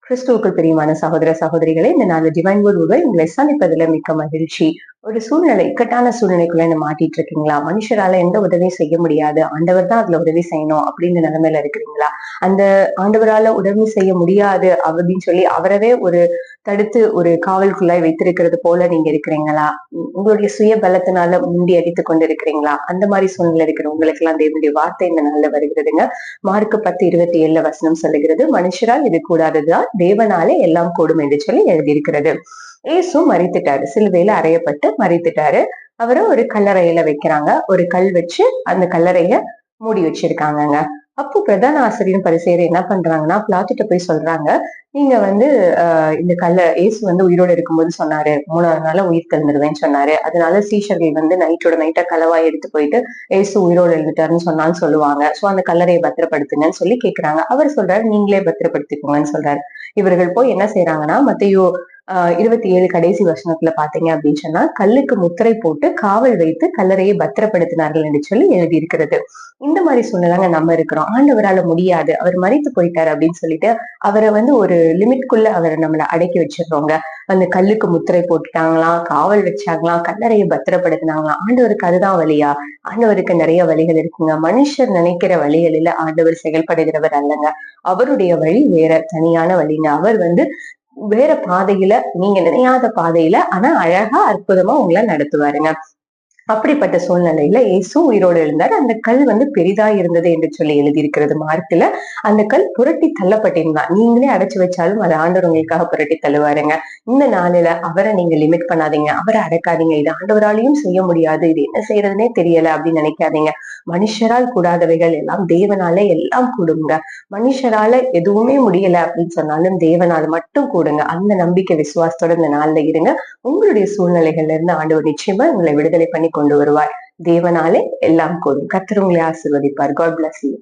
கிறிஸ்துவுக்குள் பிரியமான சகோதர சகோதரிகளே, இந்த நாள் டிவைன் வேர்ட் உங்களை சந்திப்பதில் மிக்க மகிழ்ச்சி. ஒரு சூழ்நிலை, இக்கட்டான சூழ்நிலைக்குள்ள என்ன மாட்டிட்டு இருக்கீங்களா? மனுஷரால எந்த உதவியும் செய்ய முடியாது, ஆண்டவர் தான் அதுல உதவி செய்யணும் அப்படின்ற நிலைமையில இருக்கிறீங்களா? அந்த ஆண்டவரால உதவி செய்ய முடியாது அப்படின்னு சொல்லி அவரவே ஒரு தடுத்து ஒரு காவல்குள்ளாய் வைத்திருக்கிறது போல நீங்க இருக்கிறீங்களா? உங்களுடைய சுய பலத்தினால முண்டி அடித்துக் கொண்டு இருக்கிறீங்களா? அந்த மாதிரி சூழ்நிலை இருக்கிற உங்களுக்கு எல்லாம் தேவனுடைய வார்த்தை இந்த நாள்ல வருகிறதுங்க. மார்க் 10:27 சொல்லுகிறது, மனுஷரால் இது கூடாததுதான், தேவனாலே எல்லாம் கூடும் என்று சொல்லி எழுதியிருக்கிறது. இயேசு மரித்துட்டாரு, சிலுவையில அறையப்பட்டு மரித்துட்டாரு. அவரை ஒரு கல்லறையில வைக்கிறாங்க. ஒரு கல் வச்சு அந்த கல்லறைய மூடி வச்சிருக்காங்கங்க. அப்போ பிரதான ஆசிரியரும் பரிசேயரும் என்ன பண்றாங்கன்னா, பிலாத்துட்ட போய் சொல்றாங்க, நீங்க வந்து இந்த இயேசு வந்து உயிரோட இருக்கும்போது சொன்னாரு, 3ஆவது நாள்ல உயிர் தெழுந்துருவேன்னு சொன்னாரு. அதனால சீஷர்கள் வந்து நைட்டோட நைட்டா களவாய் எடுத்து போயிட்டு இயேசு உயிரோடு எழுந்துட்டாருன்னு சொன்னான்னு சொல்லுவாங்க. சோ அந்த கல்லறையை பத்திரப்படுத்துங்கன்னு சொல்லி கேக்குறாங்க. அவர் சொல்றாரு, நீங்களே பத்திரப்படுத்திக்கோங்கன்னு சொல்றாரு. இவர்கள் போய் என்ன செய்யறாங்கன்னா, மத்தேயு 27 கடைசி வசனத்துல பாத்தீங்க அப்படின்னு சொன்னா, கல்லுக்கு முத்திரை போட்டு காவல் வைத்து கல்லறையை பத்திரப்படுத்தினார்கள் என்று சொல்லி எழுதியிருக்கிறது. இந்த மாதிரி சூழ்நிலைங்க நம்ம இருக்கிறோம். ஆண்டவரால முடியாது, அவர் மரித்து போயிட்டாரு அப்படின்னு சொல்லிட்டு அவரை வந்து ஒரு லிமிட்குள்ள அவரை நம்மள அடக்கி வச்சிடுறோங்க. அந்த கல்லுக்கு முத்திரை போட்டுட்டாங்களாம், காவல் வச்சாங்களாம், கல்லறையை பத்திரப்படுத்தினாங்களாம். ஆண்டவருக்கு அதுதான் வழியா? ஆண்டவருக்கு நிறைய வழிகள் இருக்குங்க. மனுஷர் நினைக்கிற வழிகளில ஆண்டவர் செயல்படுகிறவர் அல்லங்க. அவருடைய வழி வேற, தனியான வழிங்க. அவர் வந்து வேற பாதையில, நீங்க நினையாத பாதையில, ஆனா அழகா அற்புதமா உங்களை நடத்துவாருங்க. அப்படிப்பட்ட சூழ்நிலையில இயேசு உயிரோடு எழுந்தார். அந்த கல் வந்து பெரிதா இருந்தது என்று சொல்லி எழுதியிருக்கிறது மார்க்ல. அந்த கல் புரட்டி தள்ளப்பட்டிருந்தான். நீங்களே அடைச்சு வச்சாலும் அதை ஆண்டவர் உங்களுக்காக புரட்டி தள்ளுவாருங்க. இந்த நாளில அவரை நீங்க லிமிட் பண்ணாதீங்க, அவரை அடக்காதீங்க. இது ஆண்டவராலையும் செய்ய முடியாது, இது என்ன செய்யறதுனே தெரியல அப்படின்னு நினைக்காதீங்க. மனுஷரால் கூடாதவைகள் எல்லாம் தேவனால எல்லாம் கூடுங்க. மனுஷரால எதுவுமே முடியல அப்படின்னு சொன்னாலும் தேவனால மட்டும் கூடுங்க. அந்த நம்பிக்கை விசுவாசத்தோட இந்த நாள்ல இருங்க. உங்களுடைய சூழ்நிலைகள்ல இருந்து ஆண்டவர் நிச்சயமா உங்களை விடுதலை பண்ணி கொண்டு வருவார். தேவனாலே எல்லாம் கூடும். கர்த்தர் உங்களை ஆசீர்வதிப்பார். God bless you.